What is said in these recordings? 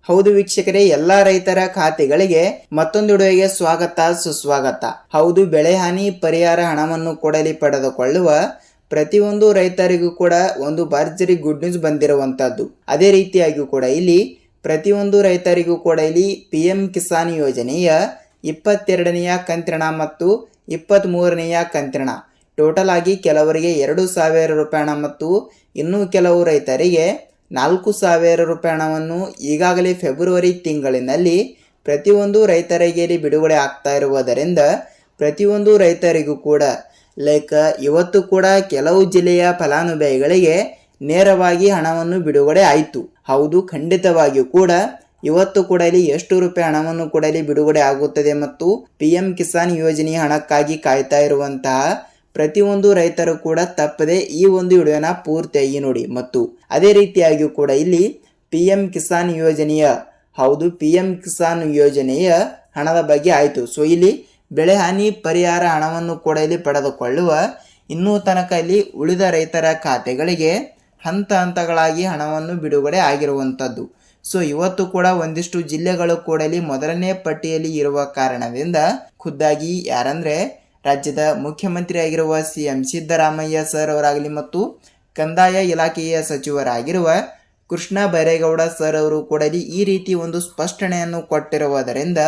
ಹೌದು ವೀಕ್ಷಕರೇ, ಎಲ್ಲಾ ರೈತರ ಖಾತೆಗಳಿಗೆ ಮತ್ತೊಂದು ವಿಡಿಯೋಗೆ ಸ್ವಾಗತ ಸುಸ್ವಾಗತ. ಹೌದು, ಬೆಳೆ ಹಾನಿ ಪರಿಹಾರ ಹಣವನ್ನು ಕೊಡಲಿ ಪಡೆದುಕೊಳ್ಳುವ ಪ್ರತಿಯೊಂದು ರೈತರಿಗೂ ಕೂಡ ಒಂದು ಭರ್ಜರಿ ಗುಡ್ ನ್ಯೂಸ್ ಬಂದಿರುವಂತದ್ದು. ಅದೇ ರೀತಿಯಾಗಿ ಕೂಡ ಇಲ್ಲಿ ಪ್ರತಿಯೊಂದು ರೈತರಿಗೂ ಕೂಡ ಇಲ್ಲಿ PM ಕಿಸಾನ್ ಯೋಜನೆಯ 22ನೆಯ ಕಂತಿನ ಮತ್ತು 23ನೆಯ ಕಂತಿನ ಟೋಟಲ್ ಆಗಿ ಕೆಲವರಿಗೆ 2,000 ರೂಪಾಯಿ ಹಣ ಮತ್ತು ಇನ್ನು ಕೆಲವು ರೈತರಿಗೆ 4,000 ರೂಪಾಯಿ ಹಣವನ್ನು ಈಗಾಗಲೇ ಫೆಬ್ರವರಿ ತಿಂಗಳಿನಲ್ಲಿ ಪ್ರತಿಯೊಂದು ರೈತರಿಗೆ ಬಿಡುಗಡೆ ಆಗ್ತಾ ಇರುವುದರಿಂದ ಪ್ರತಿಯೊಂದು ರೈತರಿಗೂ ಕೂಡ ಇವತ್ತು ಕೂಡ ಕೆಲವು ಜಿಲ್ಲೆಯ ಫಲಾನುಭವಿಗಳಿಗೆ ನೇರವಾಗಿ ಹಣವನ್ನು ಬಿಡುಗಡೆ ಆಯಿತು. ಹೌದು, ಖಂಡಿತವಾಗಿಯೂ ಕೂಡ ಇವತ್ತು ಕೂಡ ಇಲ್ಲಿ ಎಷ್ಟು ರೂಪಾಯಿ ಹಣವನ್ನು ಕೂಡ ಇಲ್ಲಿ ಬಿಡುಗಡೆ ಆಗುತ್ತದೆ ಮತ್ತು PM ಕಿಸಾನ್ ಯೋಜನೆಯ ಹಣಕ್ಕಾಗಿ ಕಾಯ್ತಾ ಇರುವಂತಹ ಪ್ರತಿಯೊಂದು ರೈತರು ಕೂಡ ತಪ್ಪದೆ ಈ ಒಂದು ವಿಡಿಯೋನ ಪೂರ್ತಿಯಾಗಿ ನೋಡಿ. ಮತ್ತು ಅದೇ ರೀತಿಯಾಗಿ ಕೂಡ ಇಲ್ಲಿ PM ಕಿಸಾನ್ ಯೋಜನೆಯ PM ಕಿಸಾನ್ ಯೋಜನೆಯ ಹಣದ ಬಗ್ಗೆ ಆಯಿತು. ಸೊ ಇಲ್ಲಿ ಬೆಳೆ ಹಾನಿ ಪರಿಹಾರ ಹಣವನ್ನು ಕೂಡ ಇಲ್ಲಿ ಪಡೆದುಕೊಳ್ಳುವ ಇನ್ನೂ ತನಕ ಇಲ್ಲಿ ಉಳಿದ ರೈತರ ಖಾತೆಗಳಿಗೆ ಹಂತ ಹಂತಗಳಾಗಿ ಹಣವನ್ನು ಬಿಡುಗಡೆ ಆಗಿರುವಂಥದ್ದು. ಸೊ ಇವತ್ತು ಕೂಡ ಒಂದಿಷ್ಟು ಜಿಲ್ಲೆಗಳು ಕೂಡ ಇಲ್ಲಿ ಮೊದಲನೇ ಪಟ್ಟಿಯಲ್ಲಿ ಇರುವ ಕಾರಣದಿಂದ ಖುದ್ದಾಗಿ ಯಾರಂದ್ರೆ ರಾಜ್ಯದ ಮುಖ್ಯಮಂತ್ರಿ ಆಗಿರುವ CM ಸಿದ್ದರಾಮಯ್ಯ ಸರ್ ಅವರಾಗಲಿ ಮತ್ತು ಕಂದಾಯ ಇಲಾಖೆಯ ಸಚಿವರಾಗಿರುವ ಕೃಷ್ಣ ಬೈರೇಗೌಡ ಸರ್ ಅವರು ಕೂಡ ಈ ರೀತಿ ಒಂದು ಸ್ಪಷ್ಟನೆಯನ್ನು ಕೊಟ್ಟಿರುವುದರಿಂದ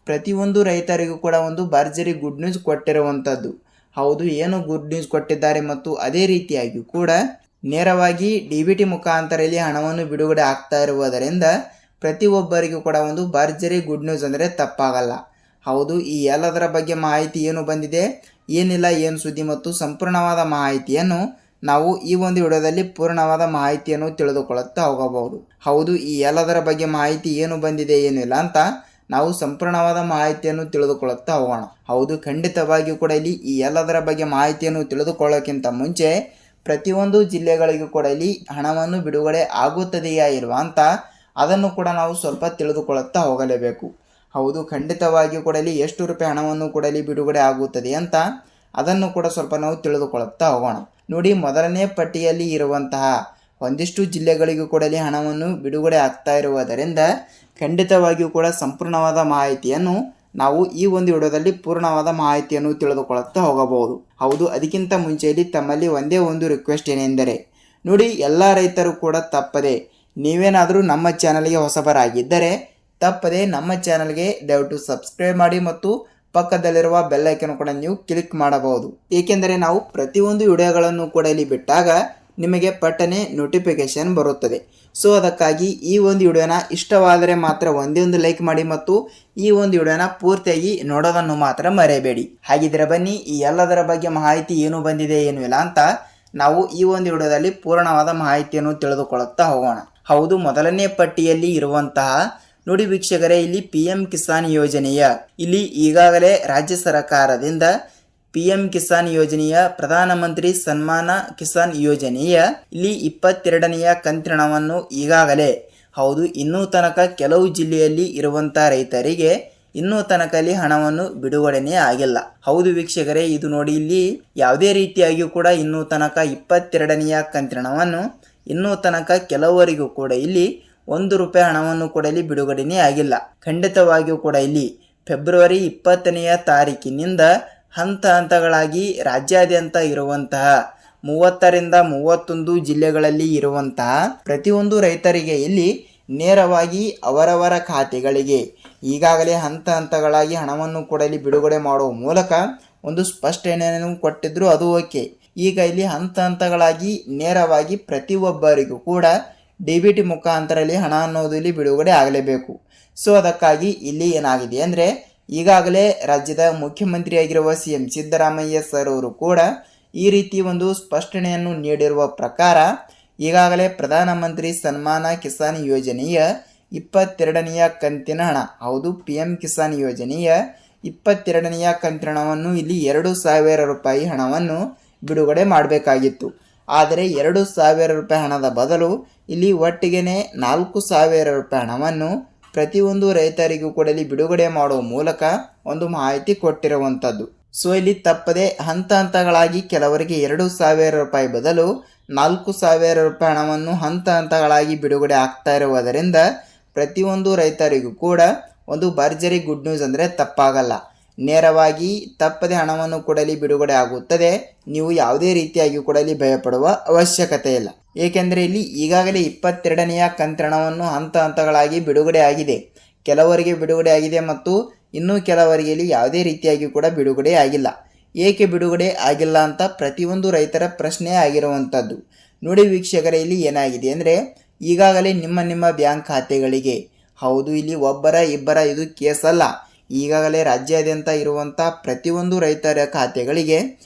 ಪ್ರತಿಯೊಂದು ರೈತರಿಗೂ ಕೂಡ ಒಂದು ಭರ್ಜರಿ ಗುಡ್ ನ್ಯೂಸ್ ಕೊಟ್ಟಿರುವಂಥದ್ದು. ಹೌದು, ಏನು ಗುಡ್ ನ್ಯೂಸ್ ಕೊಟ್ಟಿದ್ದಾರೆ ಮತ್ತು ಅದೇ ರೀತಿಯಾಗಿ ಕೂಡ ನೇರವಾಗಿ DBT ಮುಖಾಂತರ ಇಲ್ಲಿ ಹಣವನ್ನು ಬಿಡುಗಡೆ ಆಗ್ತಾ ಇರುವುದರಿಂದ ಪ್ರತಿಯೊಬ್ಬರಿಗೂ ಕೂಡ ಒಂದು ಭರ್ಜರಿ ಗುಡ್ ನ್ಯೂಸ್ ಅಂದರೆ ತಪ್ಪಾಗಲ್ಲ. ಹೌದು, ಈ ಎಲ್ಲದರ ಬಗ್ಗೆ ಮಾಹಿತಿ ಏನು ಬಂದಿದೆ, ಏನಿಲ್ಲ, ಏನು ಸುದ್ದಿ ಮತ್ತು ಸಂಪೂರ್ಣವಾದ ಮಾಹಿತಿಯನ್ನು ನಾವು ಈ ಒಂದು ವಿಡಿಯೋದಲ್ಲಿ ಪೂರ್ಣವಾದ ಮಾಹಿತಿಯನ್ನು ತಿಳಿದುಕೊಳ್ಳುತ್ತಾ ಹೋಗಬಹುದು. ಹೌದು, ಈ ಎಲ್ಲದರ ಬಗ್ಗೆ ಮಾಹಿತಿ ಏನು ಬಂದಿದೆ, ಏನಿಲ್ಲ ಅಂತ ನಾವು ಸಂಪೂರ್ಣವಾದ ಮಾಹಿತಿಯನ್ನು ತಿಳಿದುಕೊಳ್ಳುತ್ತಾ ಹೋಗೋಣ. ಹೌದು, ಖಂಡಿತವಾಗಿಯೂ ಕೂಡ ಇಲ್ಲಿ ಈ ಎಲ್ಲದರ ಬಗ್ಗೆ ಮಾಹಿತಿಯನ್ನು ತಿಳಿದುಕೊಳ್ಳೋಕ್ಕಿಂತ ಮುಂಚೆ ಪ್ರತಿಯೊಂದು ಜಿಲ್ಲೆಗಳಿಗೂ ಕೂಡ ಇಲ್ಲಿ ಹಣವನ್ನು ಬಿಡುಗಡೆ ಆಗುತ್ತದೆಯಾ ಇಲ್ವಾ ಅಂತ ಅದನ್ನು ಕೂಡ ನಾವು ಸ್ವಲ್ಪ ತಿಳಿದುಕೊಳ್ಳುತ್ತಾ ಹೋಗಲೇಬೇಕು. ಹೌದು, ಖಂಡಿತವಾಗಿಯೂ ಕೂಡ ಇಲ್ಲಿ ಎಷ್ಟು ರೂಪಾಯಿ ಹಣವನ್ನು ಕೂಡ ಇಲ್ಲಿ ಬಿಡುಗಡೆ ಆಗುತ್ತದೆ ಅಂತ ಅದನ್ನು ಕೂಡ ಸ್ವಲ್ಪ ನಾವು ತಿಳಿದುಕೊಳ್ಳುತ್ತಾ ಹೋಗೋಣ. ನೋಡಿ, ಮೊದಲನೇ ಪಟ್ಟಿಯಲ್ಲಿ ಇರುವಂತಹ ಒಂದಿಷ್ಟು ಜಿಲ್ಲೆಗಳಿಗೂ ಕೂಡ ಇಲ್ಲಿ ಹಣವನ್ನು ಬಿಡುಗಡೆ ಆಗ್ತಾ ಇರುವುದರಿಂದ ಖಂಡಿತವಾಗಿಯೂ ಕೂಡ ಸಂಪೂರ್ಣವಾದ ಮಾಹಿತಿಯನ್ನು ನಾವು ಈ ಒಂದು ವಿಡಿಯೋದಲ್ಲಿ ಪೂರ್ಣವಾದ ಮಾಹಿತಿಯನ್ನು ತಿಳಿದುಕೊಳ್ಳುತ್ತಾ ಹೋಗಬಹುದು. ಹೌದು, ಅದಕ್ಕಿಂತ ಮುಂಚೆಯಲ್ಲಿ ತಮ್ಮಲ್ಲಿ ಒಂದೇ ಒಂದು ರಿಕ್ವೆಸ್ಟ್ ಏನೆಂದರೆ ನೋಡಿ, ಎಲ್ಲ ರೈತರು ಕೂಡ ತಪ್ಪದೆ ನೀವೇನಾದರೂ ನಮ್ಮ ಚಾನಲ್ಗೆ ಹೊಸಬರಾಗಿದ್ದರೆ ತಪ್ಪದೆ ನಮ್ಮ ಚಾನಲ್ಗೆ ದಯವಿಟ್ಟು ಸಬ್ಸ್ಕ್ರೈಬ್ ಮಾಡಿ ಮತ್ತು ಪಕ್ಕದಲ್ಲಿರುವ ಬೆಲ್ ಐಕನ್ ಕೂಡ ನೀವು ಕ್ಲಿಕ್ ಮಾಡಬಹುದು. ಏಕೆಂದರೆ ನಾವು ಪ್ರತಿಯೊಂದು ವಿಡಿಯೋಗಳನ್ನು ಕೂಡ ಇಲ್ಲಿ ಬಿಟ್ಟಾಗ ನಿಮಗೆ ಪಟ್ಟನೆ ನೋಟಿಫಿಕೇಶನ್ ಬರುತ್ತದೆ. ಸೊ ಅದಕ್ಕಾಗಿ ಈ ಒಂದು ವಿಡಿಯೋನ ಇಷ್ಟವಾದರೆ ಮಾತ್ರ ಒಂದೇ ಒಂದು ಲೈಕ್ ಮಾಡಿ ಮತ್ತು ಈ ಒಂದು ವಿಡಿಯೋನ ಪೂರ್ತಿಯಾಗಿ ನೋಡೋದನ್ನು ಮಾತ್ರ ಮರೆಯಬೇಡಿ. ಹಾಗಿದ್ರೆ ಬನ್ನಿ, ಈ ಎಲ್ಲದರ ಬಗ್ಗೆ ಮಾಹಿತಿ ಏನು ಬಂದಿದೆ, ಏನು ಇಲ್ಲ ಅಂತ ನಾವು ಈ ಒಂದು ವಿಡಿಯೋದಲ್ಲಿ ಪೂರ್ಣವಾದ ಮಾಹಿತಿಯನ್ನು ತಿಳಿದುಕೊಳ್ಳುತ್ತಾ ಹೋಗೋಣ. ಹೌದು, ಮೊದಲನೇ ಪಟ್ಟಿಯಲ್ಲಿ ಇರುವಂತಹ ನೋಡಿ ವೀಕ್ಷಕರೇ, ಇಲ್ಲಿ PM ಕಿಸಾನ್ ಯೋಜನೆಯ ಇಲ್ಲಿ ಈಗಾಗಲೇ ರಾಜ್ಯ ಸರ್ಕಾರದಿಂದ PM ಕಿಸಾನ್ ಯೋಜನೆಯ ಪ್ರಧಾನಮಂತ್ರಿ ಸನ್ಮಾನ ಕಿಸಾನ್ ಯೋಜನೆಯ ಇಲ್ಲಿ 22ನೆಯ ಕಂತಿನವನ್ನು ಈಗಾಗಲೇ ಹೌದು ಇನ್ನೂ ತನಕ ಕೆಲವು ಜಿಲ್ಲೆಯಲ್ಲಿ ಇರುವಂತಹ ರೈತರಿಗೆ ಇನ್ನೂ ತನಕ ಇಲ್ಲಿ ಹಣವನ್ನು ಬಿಡುಗಡೆನೇ ಆಗಿಲ್ಲ. ಹೌದು ವೀಕ್ಷಕರೇ, ಇದು ನೋಡಿ ಇಲ್ಲಿ ಯಾವುದೇ ರೀತಿಯಾಗಿಯೂ ಕೂಡ ಇನ್ನೂ ತನಕ 22ನೆಯ ಕಂತಿನವನ್ನು ಇನ್ನೂ ತನಕ ಕೆಲವರಿಗೂ ಕೂಡ ಇಲ್ಲಿ 1 ರೂಪಾಯಿ ಹಣವನ್ನು ಕೂಡ ಇಲ್ಲಿ ಬಿಡುಗಡೆನೇ ಆಗಿಲ್ಲ. ಖಂಡಿತವಾಗಿಯೂ ಕೂಡ ಇಲ್ಲಿ ಫೆಬ್ರವರಿ 20ನೆಯ ತಾರೀಕಿನಿಂದ ಹಂತ ಹಂತಗಳಾಗಿ ರಾಜ್ಯಾದ್ಯಂತ ಇರುವಂತಹ 30ರಿಂದ 31 ಜಿಲ್ಲೆಗಳಲ್ಲಿ ಇರುವಂತಹ ಪ್ರತಿಯೊಂದು ರೈತರಿಗೆ ಇಲ್ಲಿ ನೇರವಾಗಿ ಅವರವರ ಖಾತೆಗಳಿಗೆ ಈಗಾಗಲೇ ಹಂತ ಹಂತಗಳಾಗಿ ಹಣವನ್ನು ಕೂಡ ಇಲ್ಲಿ ಬಿಡುಗಡೆ ಮಾಡುವ ಮೂಲಕ ಒಂದು ಸ್ಪಷ್ಟನೆಯನ್ನು ಕೊಟ್ಟಿದ್ರು, ಅದು ಓಕೆ. ಈಗ ಇಲ್ಲಿ ಹಂತ ಹಂತಗಳಾಗಿ ನೇರವಾಗಿ ಪ್ರತಿಯೊಬ್ಬರಿಗೂ ಕೂಡ DBT ಮುಖಾಂತರ ಇಲ್ಲಿ ಹಣ ಅನ್ನೋದು ಇಲ್ಲಿ ಬಿಡುಗಡೆ ಆಗಲೇಬೇಕು. ಸೊ ಅದಕ್ಕಾಗಿ ಇಲ್ಲಿ ಏನಾಗಿದೆ ಅಂದರೆ ಈಗಾಗಲೇ ರಾಜ್ಯದ ಮುಖ್ಯಮಂತ್ರಿಯಾಗಿರುವ CM ಸಿದ್ದರಾಮಯ್ಯ ಸರ್ ಅವರು ಕೂಡ ಈ ರೀತಿ ಒಂದು ಸ್ಪಷ್ಟನೆಯನ್ನು ನೀಡಿರುವ ಪ್ರಕಾರ ಈಗಾಗಲೇ ಪ್ರಧಾನಮಂತ್ರಿ ಸನ್ಮಾನ ಕಿಸಾನ್ ಯೋಜನೆಯ 22ನೆಯ ಕಂತಿನ ಹಣ ಹೌದು PM ಕಿಸಾನ್ ಯೋಜನೆಯ 22ನೆಯ ಕಂತಿನ ಹಣವನ್ನು ಇಲ್ಲಿ 2,000 ರೂಪಾಯಿ ಹಣವನ್ನು ಬಿಡುಗಡೆ ಮಾಡಬೇಕಾಗಿತ್ತು. ಆದರೆ 2,000 ರೂಪಾಯಿ ಹಣದ ಬದಲು ಇಲ್ಲಿ ಒಟ್ಟಿಗೆನೆ 4,000 ರೂಪಾಯಿ ಹಣವನ್ನು ಪ್ರತಿಯೊಂದು ರೈತರಿಗೂ ಕೂಡ ಇಲ್ಲಿ ಬಿಡುಗಡೆ ಮಾಡುವ ಮೂಲಕ ಒಂದು ಮಾಹಿತಿ ಕೊಟ್ಟಿರುವಂಥದ್ದು. ಸೊ ಇಲ್ಲಿ ತಪ್ಪದೆ ಹಂತ ಹಂತಗಳಾಗಿ ಕೆಲವರಿಗೆ 2,000 ರೂಪಾಯಿ ಬದಲು 4,000 ರೂಪಾಯಿ ಹಣವನ್ನು ಹಂತ ಹಂತಗಳಾಗಿ ಬಿಡುಗಡೆ ಆಗ್ತಾ ಇರುವುದರಿಂದ ಪ್ರತಿಯೊಂದು ರೈತರಿಗೂ ಕೂಡ ಒಂದು ಭರ್ಜರಿ ಗುಡ್ ನ್ಯೂಸ್ ಅಂದರೆ ತಪ್ಪಾಗಲ್ಲ. ನೇರವಾಗಿ ತಪ್ಪದೆ ಹಣವನ್ನು ಕೊಡಲಿ ಬಿಡುಗಡೆ ಆಗುತ್ತದೆ. ನೀವು ಯಾವುದೇ ರೀತಿಯಾಗಿ ಕೊಡಲಿ ಭಯಪಡುವ ಅವಶ್ಯಕತೆ ಇಲ್ಲ. ಏಕೆಂದರೆ ಇಲ್ಲಿ ಈಗಾಗಲೇ 22ನೆಯ ಕಂತಿನವನ್ನು ಹಂತ ಹಂತಗಳಾಗಿ ಬಿಡುಗಡೆ ಆಗಿದೆ. ಕೆಲವರಿಗೆ ಬಿಡುಗಡೆ ಆಗಿದೆ ಮತ್ತು ಇನ್ನೂ ಕೆಲವರಿಗೆ ಇಲ್ಲಿ ಯಾವುದೇ ರೀತಿಯಾಗಿ ಕೂಡ ಬಿಡುಗಡೆ ಆಗಿಲ್ಲ. ಏಕೆ ಬಿಡುಗಡೆ ಆಗಿಲ್ಲ ಅಂತ ಪ್ರತಿಯೊಂದು ರೈತರ ಪ್ರಶ್ನೆ ಆಗಿರುವಂಥದ್ದು. ನೋಡಿ ವೀಕ್ಷಕರೇ, ಇಲ್ಲಿ ಏನಾಗಿದೆ ಅಂದರೆ ಈಗಾಗಲೇ ನಿಮ್ಮ ಬ್ಯಾಂಕ್ ಖಾತೆಗಳಿಗೆ, ಹೌದು ಇಲ್ಲಿ ಒಬ್ಬರ ಇಬ್ಬರ ಇದು ಕೇಸ್ ಅಲ್ಲ, ಈಗಾಗಲೇ ರಾಜ್ಯಾದ್ಯಂತ ಇರುವಂಥ ಪ್ರತಿಯೊಂದು ರೈತರ ಖಾತೆಗಳಿಗೆ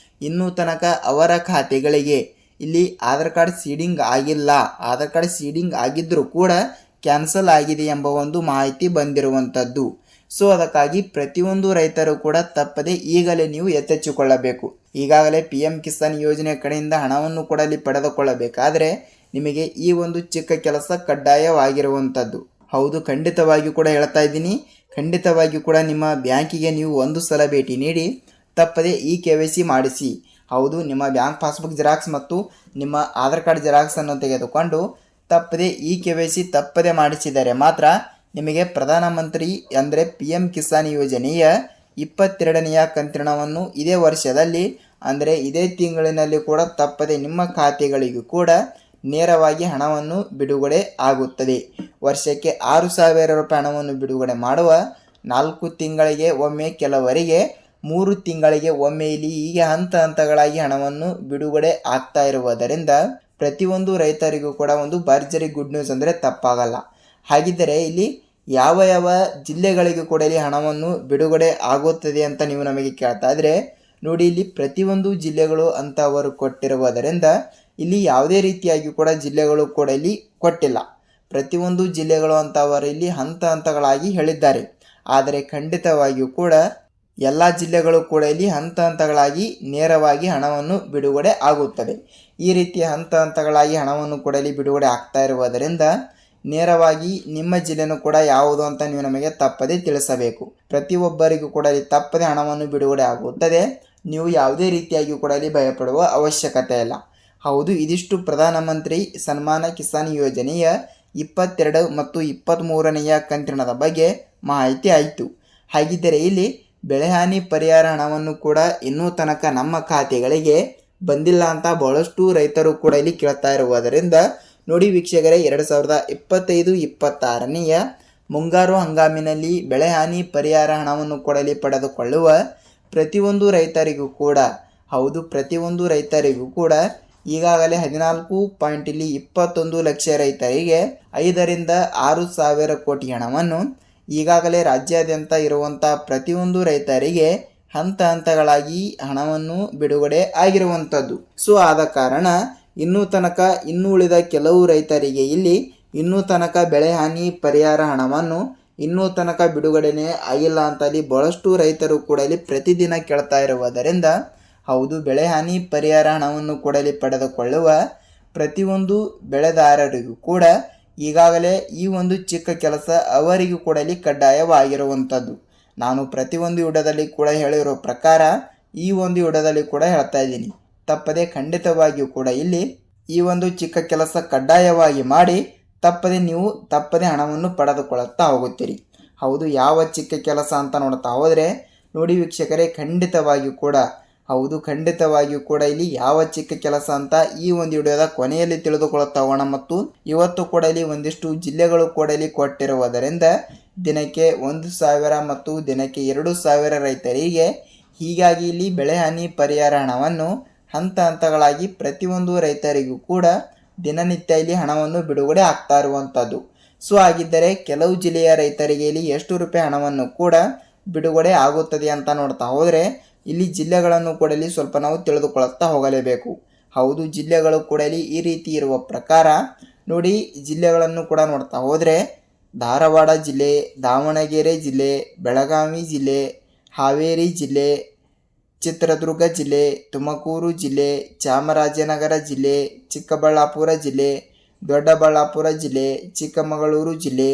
ಇನ್ನೂ ತನಕ ಅವರ ಖಾತೆಗಳಿಗೆ ಇಲ್ಲಿ ಆಧಾರ್ ಕಾರ್ಡ್ ಸೀಡಿಂಗ್ ಆಗಿಲ್ಲ. ಆಧಾರ್ ಕಾರ್ಡ್ ಸೀಡಿಂಗ್ ಆಗಿದ್ದರೂ ಕೂಡ ಕ್ಯಾನ್ಸಲ್ ಆಗಿದೆ ಎಂಬ ಒಂದು ಮಾಹಿತಿ ಬಂದಿರುವಂಥದ್ದು. ಸೊ ಅದಕ್ಕಾಗಿ ಪ್ರತಿಯೊಂದು ರೈತರು ಕೂಡ ತಪ್ಪದೆ ಈಗಲೇ ನೀವು ಎಚ್ಚೆತ್ತುಕೊಳ್ಳಬೇಕು. ಈಗಾಗಲೇ PM ಕಿಸಾನ್ ಯೋಜನೆ ಕಡೆಯಿಂದ ಹಣವನ್ನು ಕೊಡಲಿ ಪಡೆದುಕೊಳ್ಳಬೇಕಾದರೆ ನಿಮಗೆ ಈ ಒಂದು ಚಿಕ್ಕ ಕೆಲಸ ಕಡ್ಡಾಯವಾಗಿರುವಂಥದ್ದು. ಹೌದು, ಖಂಡಿತವಾಗಿಯೂ ಕೂಡ ಹೇಳ್ತಾ ಇದ್ದೀನಿ, ಖಂಡಿತವಾಗಿಯೂ ಕೂಡ ನಿಮ್ಮ ಬ್ಯಾಂಕಿಗೆ ನೀವು ಒಂದು ಸಲ ಭೇಟಿ ನೀಡಿ ತಪ್ಪದೆ ಈ KYC ಮಾಡಿಸಿ. ಹೌದು, ನಿಮ್ಮ ಬ್ಯಾಂಕ್ ಪಾಸ್ಬುಕ್ ಜೆರಾಕ್ಸ್ ಮತ್ತು ನಿಮ್ಮ ಆಧಾರ್ ಕಾರ್ಡ್ ಜೆರಾಕ್ಸನ್ನು ತೆಗೆದುಕೊಂಡು ತಪ್ಪದೆ ಈ KYC ತಪ್ಪದೆ ಮಾಡಿಸಿದರೆ ಮಾತ್ರ ನಿಮಗೆ ಪ್ರಧಾನಮಂತ್ರಿ ಅಂದರೆ PM ಕಿಸಾನ್ ಯೋಜನೆಯ 22ನೆಯ ಕಂತಿನವನ್ನು ಇದೇ ವರ್ಷದಲ್ಲಿ ಅಂದರೆ ಇದೇ ತಿಂಗಳಿನಲ್ಲಿ ಕೂಡ ತಪ್ಪದೆ ನಿಮ್ಮ ಖಾತೆಗಳಿಗೂ ಕೂಡ ನೇರವಾಗಿ ಹಣವನ್ನು ಬಿಡುಗಡೆ ಆಗುತ್ತದೆ. ವರ್ಷಕ್ಕೆ 6,000 ರೂಪಾಯಿ ಹಣವನ್ನು ಬಿಡುಗಡೆ ಮಾಡುವ 4 ತಿಂಗಳಿಗೆ ಒಮ್ಮೆ, ಕೆಲವರಿಗೆ 3 ತಿಂಗಳಿಗೆ ಒಮ್ಮೆ ಇಲ್ಲಿ ಹೀಗೆ ಹಂತ ಹಂತಗಳಾಗಿ ಹಣವನ್ನು ಬಿಡುಗಡೆ ಆಗ್ತಾ ಇರುವುದರಿಂದ ಪ್ರತಿಯೊಂದು ರೈತರಿಗೂ ಕೂಡ ಒಂದು ಭರ್ಜರಿ ಗುಡ್ ನ್ಯೂಸ್ ಅಂದರೆ ತಪ್ಪಾಗಲ್ಲ. ಹಾಗಿದ್ದರೆ ಇಲ್ಲಿ ಯಾವ ಜಿಲ್ಲೆಗಳಿಗೂ ಕೂಡ ಇಲ್ಲಿ ಹಣವನ್ನು ಬಿಡುಗಡೆ ಆಗುತ್ತದೆ ಅಂತ ನೀವು ನಮಗೆ ಕೇಳ್ತಾ ಇದ್ರೆ, ನೋಡಿ ಇಲ್ಲಿ ಪ್ರತಿಯೊಂದು ಜಿಲ್ಲೆಗಳು ಅಂತ ಅವರು ಕೊಟ್ಟಿರುವುದರಿಂದ ಇಲ್ಲಿ ಯಾವುದೇ ರೀತಿಯಾಗಿ ಕೂಡ ಜಿಲ್ಲೆಗಳು ಕೂಡ ಇಲ್ಲಿ ಕೊಟ್ಟಿಲ್ಲ. ಪ್ರತಿಯೊಂದು ಜಿಲ್ಲೆಗಳು ಅಂತ ಅವರು ಇಲ್ಲಿ ಹಂತ ಹಂತಗಳಾಗಿ ಹೇಳಿದ್ದಾರೆ. ಆದರೆ ಖಂಡಿತವಾಗಿಯೂ ಕೂಡ ಎಲ್ಲ ಜಿಲ್ಲೆಗಳು ಕೂಡ ಇಲ್ಲಿ ಹಂತ ಹಂತಗಳಾಗಿ ನೇರವಾಗಿ ಹಣವನ್ನು ಬಿಡುಗಡೆ ಆಗುತ್ತದೆ. ಈ ರೀತಿಯ ಹಂತ ಹಂತಗಳಾಗಿ ಹಣವನ್ನು ಕೂಡ ಇಲ್ಲಿ ಬಿಡುಗಡೆ ಆಗ್ತಾ ಇರುವುದರಿಂದ ನೇರವಾಗಿ ನಿಮ್ಮ ಜಿಲ್ಲೆನೂ ಕೂಡ ಯಾವುದು ಅಂತ ನೀವು ನಮಗೆ ತಪ್ಪದೆ ತಿಳಿಸಬೇಕು. ಪ್ರತಿಯೊಬ್ಬರಿಗೂ ಕೂಡ ಇಲ್ಲಿ ತಪ್ಪದೆ ಹಣವನ್ನು ಬಿಡುಗಡೆ ಆಗುತ್ತದೆ. ನೀವು ಯಾವುದೇ ರೀತಿಯಾಗಿ ಕೂಡ ಇಲ್ಲಿ ಭಯಪಡುವ ಅವಶ್ಯಕತೆ ಇಲ್ಲ. ಹೌದು, ಇದಿಷ್ಟು ಪ್ರಧಾನಮಂತ್ರಿ ಸನ್ಮಾನ ಕಿಸಾನ್ ಯೋಜನೆಯ 22 ಮತ್ತು 23ನೆಯ ಕಂತಿನದ ಬಗ್ಗೆ ಮಾಹಿತಿ ಆಯಿತು. ಹಾಗಿದ್ದರೆ ಇಲ್ಲಿ ಬೆಳೆಹಾನಿ ಪರಿಹಾರ ಹಣವನ್ನು ಕೂಡ ಇನ್ನೂ ತನಕ ನಮ್ಮ ಖಾತೆಗಳಿಗೆ ಬಂದಿಲ್ಲ ಅಂತ ಬಹಳಷ್ಟು ರೈತರು ಕೂಡ ಇಲ್ಲಿ ಕೇಳ್ತಾ ಇರುವುದರಿಂದ ನೋಡಿ ವೀಕ್ಷಕರೇ, 2025-26ನೆಯ ಮುಂಗಾರು ಹಂಗಾಮಿನಲ್ಲಿ ಬೆಳೆಹಾನಿ ಪರಿಹಾರ ಹಣವನ್ನು ಕೊಡಲಿ ಪಡೆದುಕೊಳ್ಳುವ ಪ್ರತಿಯೊಂದು ರೈತರಿಗೂ ಕೂಡ, ಹೌದು ಪ್ರತಿಯೊಂದು ರೈತರಿಗೂ ಕೂಡ ಈಗಾಗಲೇ 14.21 ಲಕ್ಷ ರೈತರಿಗೆ 5ರಿಂದ 6 ಸಾವಿರ ಕೋಟಿ ಹಣವನ್ನು ಈಗಾಗಲೇ ರಾಜ್ಯಾದ್ಯಂತ ಇರುವಂಥ ಪ್ರತಿಯೊಂದು ರೈತರಿಗೆ ಹಂತ ಹಂತಗಳಾಗಿ ಹಣವನ್ನು ಬಿಡುಗಡೆ ಆಗಿರುವಂಥದ್ದು. ಸೊ ಆದ ಕಾರಣ ಇನ್ನೂ ಉಳಿದ ಕೆಲವು ರೈತರಿಗೆ ಇಲ್ಲಿ ಇನ್ನೂ ತನಕ ಬೆಳೆಹಾನಿ ಪರಿಹಾರ ಹಣವನ್ನು ಇನ್ನೂ ತನಕ ಬಿಡುಗಡೆನೇ ಆಗಿಲ್ಲ ಅಂತ ಇಲ್ಲಿ ಬಹಳಷ್ಟು ರೈತರು ಕೂಡ ಇಲ್ಲಿ ಪ್ರತಿದಿನ ಕೇಳ್ತಾ ಇರುವುದರಿಂದ, ಹೌದು ಬೆಳೆಹಾನಿ ಪರಿಹಾರ ಹಣವನ್ನು ಕೊಡಲಿ ಪಡೆದುಕೊಳ್ಳುವ ಪ್ರತಿಯೊಂದು ಬೆಳೆದಾರರಿಗೂ ಕೂಡ ಈಗಾಗಲೇ ಈ ಒಂದು ಚಿಕ್ಕ ಕೆಲಸ ಅವರಿಗೂ ಕೂಡ ಇಲ್ಲಿ ಕಡ್ಡಾಯವಾಗಿರುವಂಥದ್ದು. ನಾನು ಪ್ರತಿಯೊಂದು ವಿಡಿಯೋದಲ್ಲಿ ಕೂಡ ಹೇಳಿರೋ ಪ್ರಕಾರ ಈ ಒಂದು ವಿಡಿಯೋದಲ್ಲಿ ಕೂಡ ಹೇಳ್ತಾ ಇದ್ದೀನಿ. ತಪ್ಪದೆ ಖಂಡಿತವಾಗಿಯೂ ಕೂಡ ಇಲ್ಲಿ ಈ ಒಂದು ಚಿಕ್ಕ ಕೆಲಸ ಕಡ್ಡಾಯವಾಗಿ ಮಾಡಿ ನೀವು ತಪ್ಪದೆ ಹಣವನ್ನು ಪಡೆದುಕೊಳ್ಳುತ್ತಾ ಹೋಗುತ್ತೀರಿ. ಹೌದು, ಯಾವ ಚಿಕ್ಕ ಕೆಲಸ ಅಂತ ನೋಡ್ತಾ ಹೋದರೆ ನೋಡಿ ವೀಕ್ಷಕರೇ, ಖಂಡಿತವಾಗಿಯೂ ಕೂಡ ಇಲ್ಲಿ ಯಾವ ಚಿಕ್ಕ ಕೆಲಸ ಅಂತ ಈ ಒಂದು ವಿಡಿಯೋದ ಕೊನೆಯಲ್ಲಿ ತಿಳಿದುಕೊಳ್ಳುತ್ತಾ ಹೋಗೋಣ. ಮತ್ತು ಇವತ್ತು ಕೂಡ ಇಲ್ಲಿ ಒಂದಿಷ್ಟು ಜಿಲ್ಲೆಗಳು ಕೂಡ ಇಲ್ಲಿ ಕೊಟ್ಟಿರುವುದರಿಂದ ದಿನಕ್ಕೆ 1,000 ಮತ್ತು ದಿನಕ್ಕೆ 2,000 ರೈತರಿಗೆ ಹೀಗಾಗಿ ಇಲ್ಲಿ ಬೆಳೆಹಾನಿ ಪರಿಹಾರ ಹಣವನ್ನು ಹಂತ ಹಂತಗಳಾಗಿ ಪ್ರತಿಯೊಂದು ರೈತರಿಗೂ ಕೂಡ ದಿನನಿತ್ಯ ಇಲ್ಲಿ ಹಣವನ್ನು ಬಿಡುಗಡೆ ಆಗ್ತಾ ಇರುವಂಥದ್ದು. ಸೊ ಆಗಿದ್ದರೆ ಕೆಲವು ಜಿಲ್ಲೆಯ ರೈತರಿಗೆ ಇಲ್ಲಿ ಎಷ್ಟು ರೂಪಾಯಿ ಹಣವನ್ನು ಕೂಡ ಬಿಡುಗಡೆ ಆಗುತ್ತದೆ ಅಂತ ನೋಡ್ತಾ ಹೋದರೆ ಇಲ್ಲಿ ಜಿಲ್ಲೆಗಳನ್ನು ಕೂಡ ಇಲ್ಲಿ ಸ್ವಲ್ಪ ನಾವು ತಿಳಿದುಕೊಳ್ಳುತ್ತಾ ಹೋಗಲೇಬೇಕು. ಹೌದು, ಜಿಲ್ಲೆಗಳು ಕೂಡ ಇಲ್ಲಿ ಈ ರೀತಿ ಇರುವ ಪ್ರಕಾರ ನೋಡಿ, ಜಿಲ್ಲೆಗಳನ್ನು ಕೂಡ ನೋಡ್ತಾ ಹೋದರೆ ಧಾರವಾಡ ಜಿಲ್ಲೆ, ದಾವಣಗೆರೆ ಜಿಲ್ಲೆ, ಬೆಳಗಾವಿ ಜಿಲ್ಲೆ, ಹಾವೇರಿ ಜಿಲ್ಲೆ, ಚಿತ್ರದುರ್ಗ ಜಿಲ್ಲೆ, ತುಮಕೂರು ಜಿಲ್ಲೆ, ಚಾಮರಾಜನಗರ ಜಿಲ್ಲೆ, ಚಿಕ್ಕಬಳ್ಳಾಪುರ ಜಿಲ್ಲೆ, ದೊಡ್ಡಬಳ್ಳಾಪುರ ಜಿಲ್ಲೆ, ಚಿಕ್ಕಮಗಳೂರು ಜಿಲ್ಲೆ,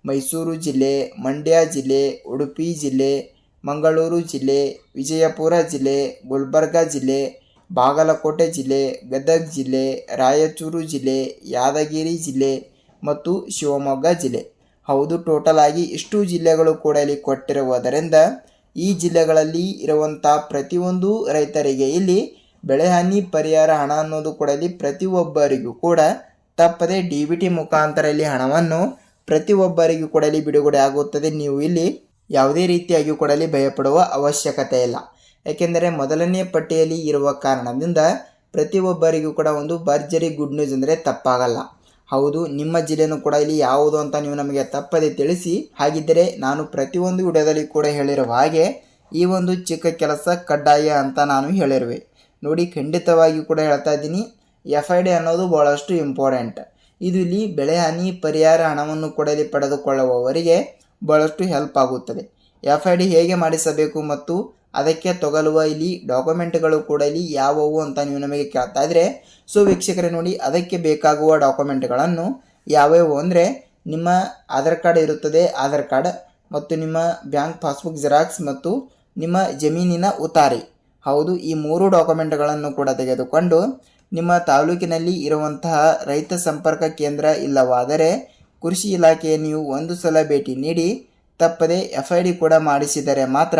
ಮೈಸೂರು ಜಿಲ್ಲೆ, ಮಂಡ್ಯ ಜಿಲ್ಲೆ, ಉಡುಪಿ ಜಿಲ್ಲೆ, ಮಂಗಳೂರು ಜಿಲ್ಲೆ, ವಿಜಯಪುರ ಜಿಲ್ಲೆ, ಗುಲ್ಬರ್ಗ ಜಿಲ್ಲೆ, ಬಾಗಲಕೋಟೆ ಜಿಲ್ಲೆ, ಗದಗ ಜಿಲ್ಲೆ, ರಾಯಚೂರು ಜಿಲ್ಲೆ, ಯಾದಗಿರಿ ಜಿಲ್ಲೆ ಮತ್ತು ಶಿವಮೊಗ್ಗ ಜಿಲ್ಲೆ. ಹೌದು, ಟೋಟಲ್ ಆಗಿ ಇಷ್ಟು ಜಿಲ್ಲೆಗಳು ಕೂಡ ಇಲ್ಲಿ ಕೊಟ್ಟಿರುವುದರಿಂದ ಈ ಜಿಲ್ಲೆಗಳಲ್ಲಿ ಇರುವಂಥ ಪ್ರತಿಯೊಂದು ರೈತರಿಗೆ ಇಲ್ಲಿ ಬೆಳೆಹಾನಿ ಪರಿಹಾರ ಹಣ ಅನ್ನೋದು ಕೂಡ ಇಲ್ಲಿ ಪ್ರತಿಯೊಬ್ಬರಿಗೂ ಕೂಡ ತಪ್ಪದೆ DBT ಮುಖಾಂತರ ಇಲ್ಲಿ ಹಣವನ್ನು ಪ್ರತಿಯೊಬ್ಬರಿಗೂ ಕೂಡ ಇಲ್ಲಿ ಬಿಡುಗಡೆ ಆಗುತ್ತದೆ. ನೀವು ಇಲ್ಲಿ ಯಾವುದೇ ರೀತಿಯಾಗಿ ಕೂಡ ಇಲ್ಲಿ ಭಯಪಡುವ ಅವಶ್ಯಕತೆ ಇಲ್ಲ. ಯಾಕೆಂದರೆ ಮೊದಲನೇ ಪಟ್ಟಿಯಲ್ಲಿ ಇರುವ ಕಾರಣದಿಂದ ಪ್ರತಿಯೊಬ್ಬರಿಗೂ ಕೂಡ ಒಂದು ಭರ್ಜರಿ ಗುಡ್ ನ್ಯೂಸ್ ಅಂದರೆ ತಪ್ಪಾಗಲ್ಲ. ಹೌದು, ನಿಮ್ಮ ಜಿಲ್ಲೆನೂ ಕೂಡ ಇಲ್ಲಿ ಯಾವುದು ಅಂತ ನೀವು ನಮಗೆ ತಪ್ಪದೆ ತಿಳಿಸಿ. ಹಾಗಿದ್ದರೆ ನಾನು ಪ್ರತಿಯೊಂದು ವಿಡಿಯೋದಲ್ಲಿ ಕೂಡ ಹೇಳಿರುವ ಹಾಗೆ ಈ ಒಂದು ಚಿಕ್ಕ ಕೆಲಸ ಕಡ್ಡಾಯ ಅಂತ ನಾನು ಹೇಳಿರುವೆ. ನೋಡಿ, ಖಂಡಿತವಾಗಿ ಕೂಡ ಹೇಳ್ತಾ ಇದ್ದೀನಿ, FID ಅನ್ನೋದು ಭಾಳಷ್ಟು ಇಂಪಾರ್ಟೆಂಟ್. ಇದು ಇಲ್ಲಿ ಬೆಳೆಹಾನಿ ಪರಿಹಾರ ಹಣವನ್ನು ಕೂಡ ಇಲ್ಲಿ ಪಡೆದುಕೊಳ್ಳುವವರಿಗೆ ಭಾಳಷ್ಟು ಹೆಲ್ಪ್ ಆಗುತ್ತದೆ. FID ಹೇಗೆ ಮಾಡಿಸಬೇಕು ಮತ್ತು ಅದಕ್ಕೆ ತಗೊಳ್ಳುವ ಇಲ್ಲಿ ಡಾಕ್ಯುಮೆಂಟ್ಗಳು ಕೂಡ ಇಲ್ಲಿ ಯಾವುವು ಅಂತ ನೀವು ನಮಗೆ ಕೇಳ್ತಾ ಇದ್ರೆ, ಸೊ ವೀಕ್ಷಕರೇ ನೋಡಿ, ಅದಕ್ಕೆ ಬೇಕಾಗುವ ಡಾಕ್ಯುಮೆಂಟ್ಗಳನ್ನು ಯಾವ್ಯಾವು ಅಂದರೆ ನಿಮ್ಮ ಆಧಾರ್ ಕಾರ್ಡ್ ಇರುತ್ತದೆ, ಆಧಾರ್ ಕಾರ್ಡ್ ಮತ್ತು ನಿಮ್ಮ ಬ್ಯಾಂಕ್ ಪಾಸ್ಬುಕ್ ಜೆರಾಕ್ಸ್ ಮತ್ತು ನಿಮ್ಮ ಜಮೀನಿನ ಉತಾರಿ. ಹೌದು, ಈ 3 ಡಾಕ್ಯುಮೆಂಟ್ಗಳನ್ನು ಕೂಡ ತೆಗೆದುಕೊಂಡು ನಿಮ್ಮ ತಾಲೂಕಿನಲ್ಲಿ ಇರುವಂತಹ ರೈತ ಸಂಪರ್ಕ ಕೇಂದ್ರ ಇಲ್ಲವಾದರೆ ಕೃಷಿ ಇಲಾಖೆಯ ನೀವು ಒಂದು ಸಲ ಭೇಟಿ ನೀಡಿ ತಪ್ಪದೆ FID ಕೂಡ ಮಾಡಿಸಿದರೆ ಮಾತ್ರ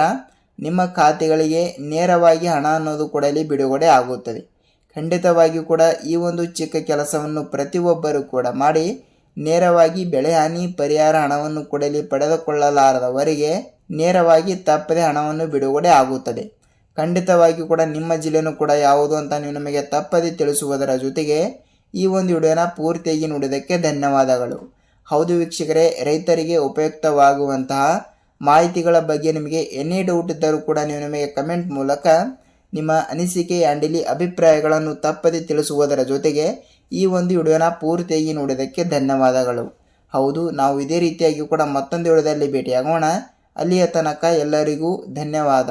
ನಿಮ್ಮ ಖಾತೆಗಳಿಗೆ ನೇರವಾಗಿ ಹಣ ಅನ್ನೋದು ಕೂಡ ಇಲ್ಲಿ ಬಿಡುಗಡೆ ಆಗುತ್ತದೆ. ಖಂಡಿತವಾಗಿಯೂ ಕೂಡ ಈ ಒಂದು ಚಿಕ್ಕ ಕೆಲಸವನ್ನು ಪ್ರತಿಯೊಬ್ಬರು ಕೂಡ ಮಾಡಿ ನೇರವಾಗಿ ಬೆಳೆಹಾನಿ ಪರಿಹಾರ ಹಣವನ್ನು ಕೂಡ ಇಲ್ಲಿ ಪಡೆದುಕೊಳ್ಳಲಾರದವರಿಗೆ ನೇರವಾಗಿ ತಪ್ಪದೆ ಹಣವನ್ನು ಬಿಡುಗಡೆ ಆಗುತ್ತದೆ. ಖಂಡಿತವಾಗಿಯೂ ಕೂಡ ನಿಮ್ಮ ಜಿಲ್ಲೆನೂ ಕೂಡ ಯಾವುದು ಅಂತ ನೀವು ನಮಗೆ ತಪ್ಪದೆ ತಿಳಿಸುವುದರ ಜೊತೆಗೆ ಈ ಒಂದು ವಿಡಿಯೋನ ಪೂರ್ತಿಯಾಗಿ ನೋಡಿದ್ದಕ್ಕೆ ಧನ್ಯವಾದಗಳು. ಹೌದು ವೀಕ್ಷಕರೇ, ರೈತರಿಗೆ ಉಪಯುಕ್ತವಾಗುವಂತಹ ಮಾಹಿತಿಗಳ ಬಗ್ಗೆ ನಿಮಗೆ ಏನೇ ಡೌಟ್ ಇದ್ದರೂ ಕೂಡ ನೀವು ನಮಗೆ ಕಮೆಂಟ್ ಮೂಲಕ ನಿಮ್ಮ ಅನಿಸಿಕೆ ಆ್ಯಂಡ್ ಇಲ್ಲಿ ಅಭಿಪ್ರಾಯಗಳನ್ನು ತಪ್ಪದೆ ತಿಳಿಸುವುದರ ಜೊತೆಗೆ ಈ ಒಂದು ವಿಡಿಯೋನ ಪೂರ್ತಿಯಾಗಿ ನೋಡಿದ್ದಕ್ಕೆ ಧನ್ಯವಾದಗಳು. ಹೌದು, ನಾವು ಇದೇ ರೀತಿಯಾಗಿ ಕೂಡ ಮತ್ತೊಂದು ವಿಡಿಯೋದಲ್ಲಿ ಭೇಟಿಯಾಗೋಣ. ಅಲ್ಲಿಯ ತನಕ ಎಲ್ಲರಿಗೂ ಧನ್ಯವಾದ.